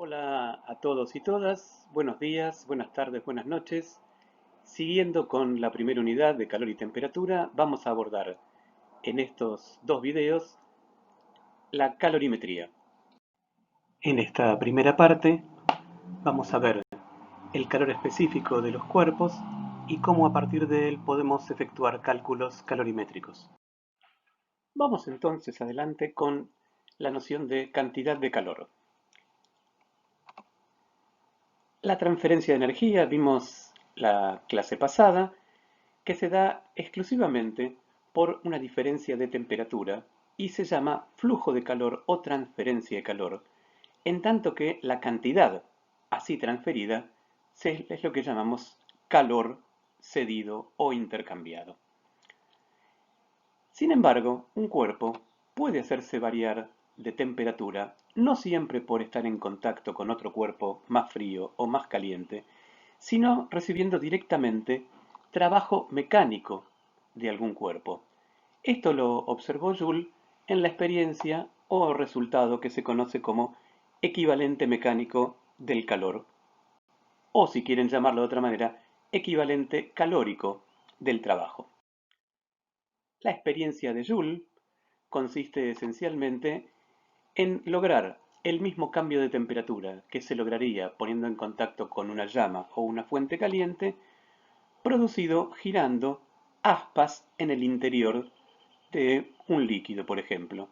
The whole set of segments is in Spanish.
Hola a todos y todas, buenos días, buenas tardes, buenas noches. Siguiendo con la primera unidad de calor y temperatura, vamos a abordar en estos dos videos la calorimetría. En esta primera parte vamos a ver el calor específico de los cuerpos y cómo a partir de él podemos efectuar cálculos calorimétricos. Vamos entonces adelante con la noción de cantidad de calor. La transferencia de energía, vimos la clase pasada, que se da exclusivamente por una diferencia de temperatura y se llama flujo de calor o transferencia de calor, en tanto que la cantidad así transferida es lo que llamamos calor cedido o intercambiado. Sin embargo, un cuerpo puede hacerse variar de temperatura no siempre por estar en contacto con otro cuerpo más frío o más caliente, sino recibiendo directamente trabajo mecánico de algún cuerpo. Esto lo observó Joule en la experiencia o resultado que se conoce como equivalente mecánico del calor, o si quieren llamarlo de otra manera, equivalente calórico del trabajo. La experiencia de Joule consiste esencialmente en lograr el mismo cambio de temperatura que se lograría poniendo en contacto con una llama o una fuente caliente, producido girando aspas en el interior de un líquido, por ejemplo.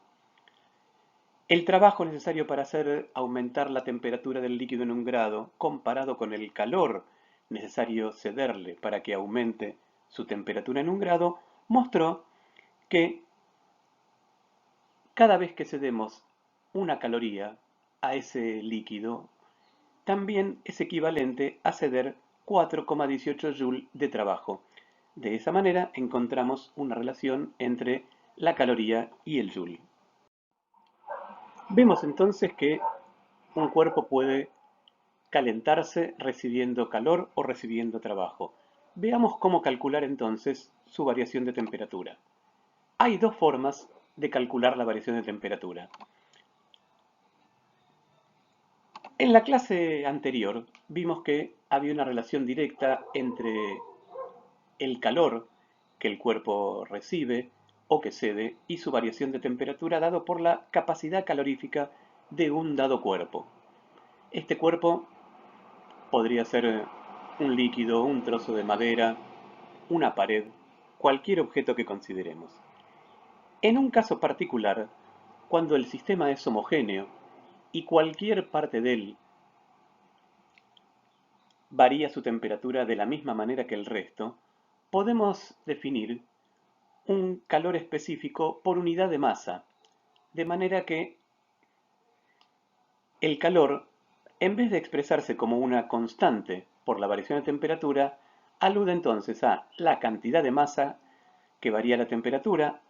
El trabajo necesario para hacer aumentar la temperatura del líquido en 1 grado, comparado con el calor necesario cederle para que aumente su temperatura en 1 grado, mostró que cada vez que cedemos una caloría a ese líquido, también es equivalente a ceder 4,18 Joule de trabajo. De esa manera encontramos una relación entre la caloría y el Joule. Vemos entonces que un cuerpo puede calentarse recibiendo calor o recibiendo trabajo. Veamos cómo calcular entonces su variación de temperatura. Hay dos formas de calcular la variación de temperatura. En la clase anterior vimos que había una relación directa entre el calor que el cuerpo recibe o que cede y su variación de temperatura dado por la capacidad calorífica de un dado cuerpo. Este cuerpo podría ser un líquido, un trozo de madera, una pared, cualquier objeto que consideremos. En un caso particular, cuando el sistema es homogéneo y cualquier parte de él varía su temperatura de la misma manera que el resto, podemos definir un calor específico por unidad de masa, de manera que el calor, en vez de expresarse como una constante por la variación de temperatura, alude entonces a la cantidad de masa que varía la temperatura,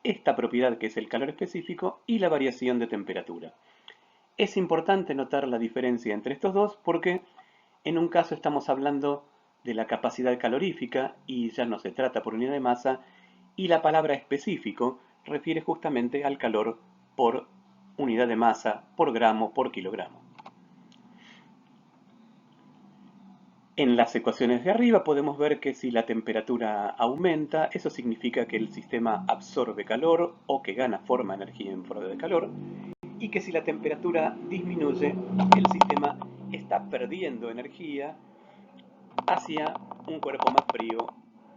esta propiedad que es el calor específico y la variación de temperatura. Es importante notar la diferencia entre estos dos porque en un caso estamos hablando de la capacidad calorífica y ya no se trata por unidad de masa, y la palabra específico refiere justamente al calor por unidad de masa, por gramo, por kilogramo. En las ecuaciones de arriba podemos ver que si la temperatura aumenta, eso significa que el sistema absorbe calor o que gana forma energía en forma de calor, y que si la temperatura disminuye, el sistema está perdiendo energía hacia un cuerpo más frío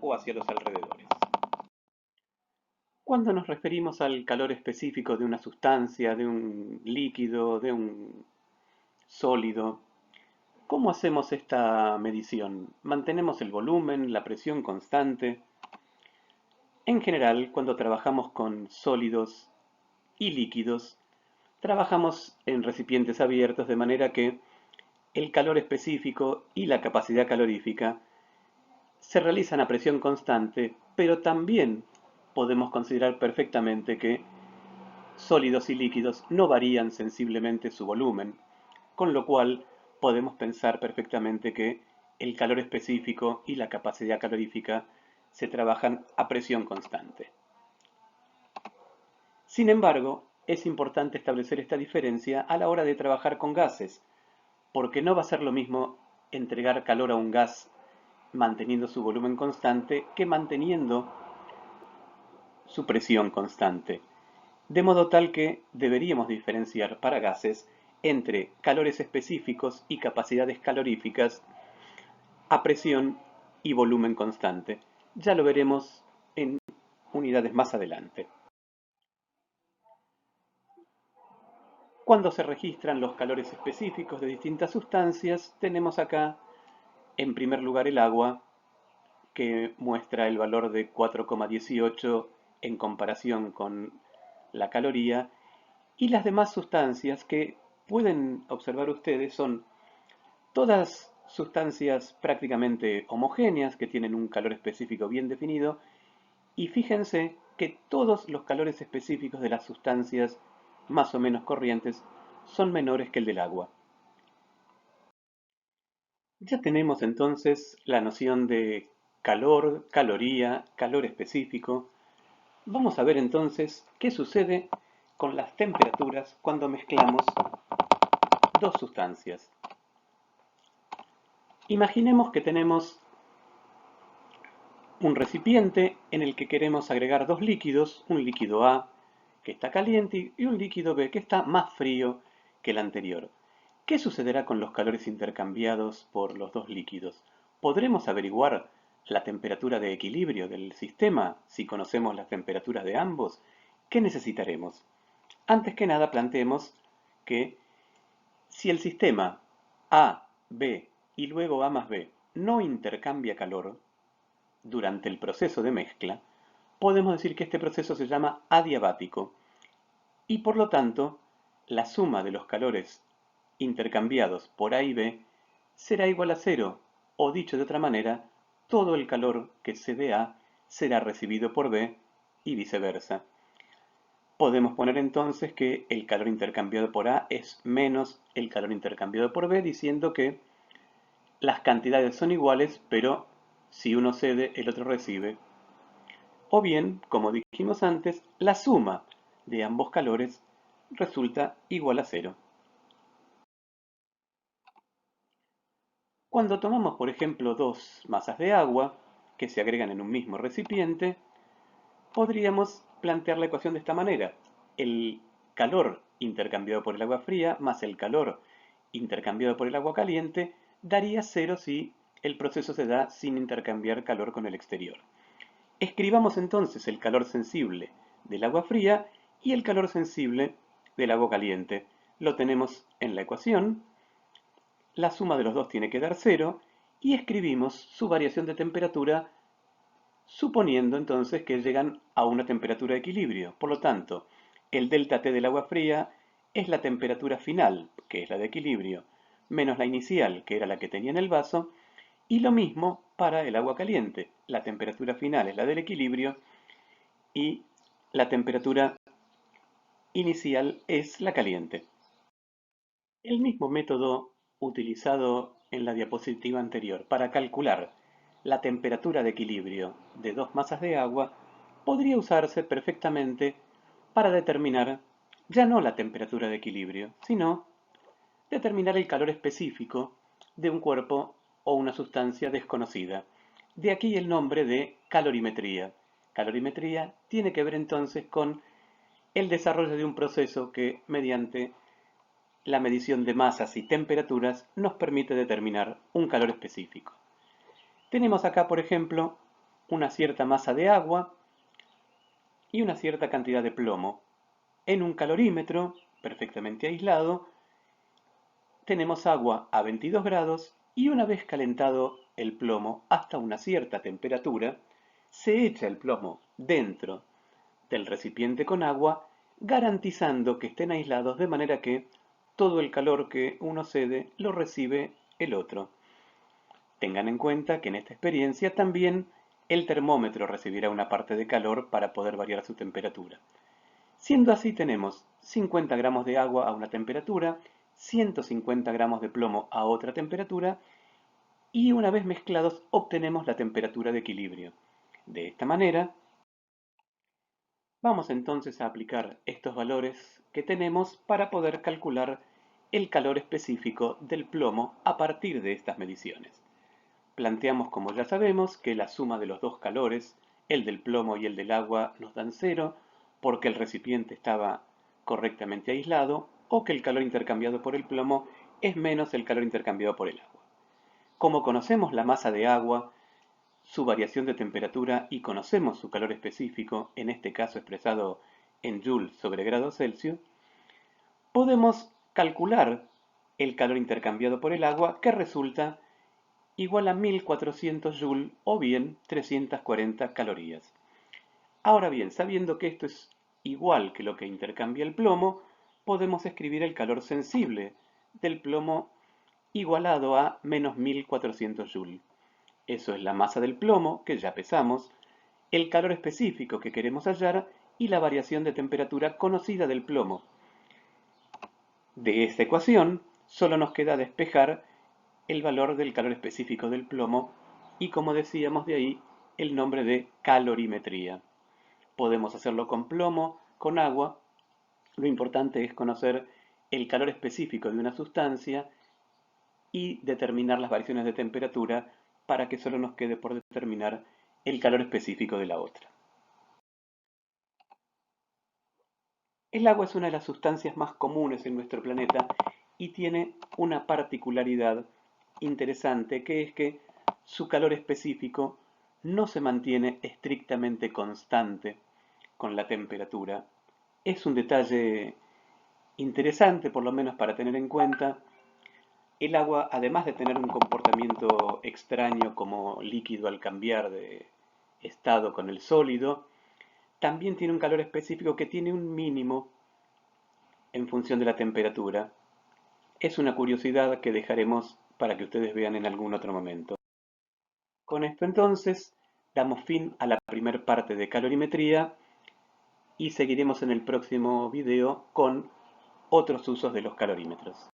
o hacia los alrededores. Cuando nos referimos al calor específico de una sustancia, de un líquido, de un sólido, ¿cómo hacemos esta medición? ¿Mantenemos el volumen, la presión constante? En general, cuando trabajamos con sólidos y líquidos, trabajamos en recipientes abiertos de manera que el calor específico y la capacidad calorífica se realizan a presión constante, pero también podemos considerar perfectamente que sólidos y líquidos no varían sensiblemente su volumen, con lo cual podemos pensar perfectamente que el calor específico y la capacidad calorífica se trabajan a presión constante. Sin embargo, es importante establecer esta diferencia a la hora de trabajar con gases, porque no va a ser lo mismo entregar calor a un gas manteniendo su volumen constante que manteniendo su presión constante. De modo tal que deberíamos diferenciar para gases entre calores específicos y capacidades caloríficas a presión y volumen constante. Ya lo veremos en unidades más adelante. Cuando se registran los calores específicos de distintas sustancias, tenemos acá en primer lugar el agua, que muestra el valor de 4,18 en comparación con la caloría, y las demás sustancias que pueden observar ustedes son todas sustancias prácticamente homogéneas que tienen un calor específico bien definido, y fíjense que todos los calores específicos de las sustancias más o menos corrientes son menores que el del agua. Ya tenemos entonces la noción de calor, caloría, calor específico. Vamos a ver entonces qué sucede con las temperaturas cuando mezclamos dos sustancias. Imaginemos que tenemos un recipiente en el que queremos agregar dos líquidos, un líquido A que está caliente y un líquido B que está más frío que el anterior. ¿Qué sucederá con los calores intercambiados por los dos líquidos? ¿Podremos averiguar la temperatura de equilibrio del sistema si conocemos las temperaturas de ambos? ¿Qué necesitaremos? Antes que nada planteemos que si el sistema A, B y luego A más B no intercambia calor durante el proceso de mezcla, podemos decir que este proceso se llama adiabático y por lo tanto la suma de los calores intercambiados por A y B será igual a cero, o dicho de otra manera, todo el calor que se dé A será recibido por B y viceversa. Podemos poner entonces que el calor intercambiado por A es menos el calor intercambiado por B, diciendo que las cantidades son iguales, pero si uno cede, el otro recibe. O bien, como dijimos antes, la suma de ambos calores resulta igual a cero. Cuando tomamos, por ejemplo, dos masas de agua que se agregan en un mismo recipiente, podríamos plantear la ecuación de esta manera. El calor intercambiado por el agua fría más el calor intercambiado por el agua caliente daría cero si el proceso se da sin intercambiar calor con el exterior. Escribamos entonces el calor sensible del agua fría y el calor sensible del agua caliente. Lo tenemos en la ecuación, la suma de los dos tiene que dar cero y escribimos su variación de temperatura suponiendo entonces que llegan a una temperatura de equilibrio. Por lo tanto, el delta T del agua fría es la temperatura final, que es la de equilibrio, menos la inicial, que era la que tenía en el vaso, y lo mismo para el agua caliente. La temperatura final es la del equilibrio y la temperatura inicial es la caliente. El mismo método utilizado en la diapositiva anterior para calcular la temperatura de equilibrio de dos masas de agua podría usarse perfectamente para determinar ya no la temperatura de equilibrio, sino determinar el calor específico de un cuerpo o una sustancia desconocida. De aquí el nombre de calorimetría. Calorimetría tiene que ver entonces con el desarrollo de un proceso que, mediante la medición de masas y temperaturas, nos permite determinar un calor específico. Tenemos acá, por ejemplo, una cierta masa de agua y una cierta cantidad de plomo. En un calorímetro, perfectamente aislado, tenemos agua a 22 grados y una vez calentado el plomo hasta una cierta temperatura, se echa el plomo dentro del recipiente con agua, garantizando que estén aislados de manera que todo el calor que uno cede lo recibe el otro. Tengan en cuenta que en esta experiencia también el termómetro recibirá una parte de calor para poder variar su temperatura. Siendo así, tenemos 50 gramos de agua a una temperatura, 150 gramos de plomo a otra temperatura y una vez mezclados obtenemos la temperatura de equilibrio. De esta manera, vamos entonces a aplicar estos valores que tenemos para poder calcular el calor específico del plomo a partir de estas mediciones. Planteamos, como ya sabemos, que la suma de los dos calores, el del plomo y el del agua, nos dan cero porque el recipiente estaba correctamente aislado, o que el calor intercambiado por el plomo es menos el calor intercambiado por el agua. Como conocemos la masa de agua, su variación de temperatura y conocemos su calor específico, en este caso expresado en joules sobre grado Celsius, podemos calcular el calor intercambiado por el agua, que resulta igual a 1400 joules o bien 340 calorías. Ahora bien, sabiendo que esto es igual que lo que intercambia el plomo, podemos escribir el calor sensible del plomo igualado a menos 1400 joules. Eso es la masa del plomo, que ya pesamos, el calor específico que queremos hallar y la variación de temperatura conocida del plomo. De esta ecuación solo nos queda despejar el valor del calor específico del plomo y, como decíamos, de ahí el nombre de calorimetría. Podemos hacerlo con plomo, con agua. Lo importante es conocer el calor específico de una sustancia y determinar las variaciones de temperatura para que solo nos quede por determinar el calor específico de la otra. El agua es una de las sustancias más comunes en nuestro planeta y tiene una particularidad interesante, que es que su calor específico no se mantiene estrictamente constante con la temperatura. Es un detalle interesante, por lo menos para tener en cuenta. El agua, además de tener un comportamiento extraño como líquido al cambiar de estado con el sólido, también tiene un calor específico que tiene un mínimo en función de la temperatura. Es una curiosidad que dejaremos para que ustedes vean en algún otro momento. Con esto entonces damos fin a la primera parte de calorimetría y seguiremos en el próximo video con otros usos de los calorímetros.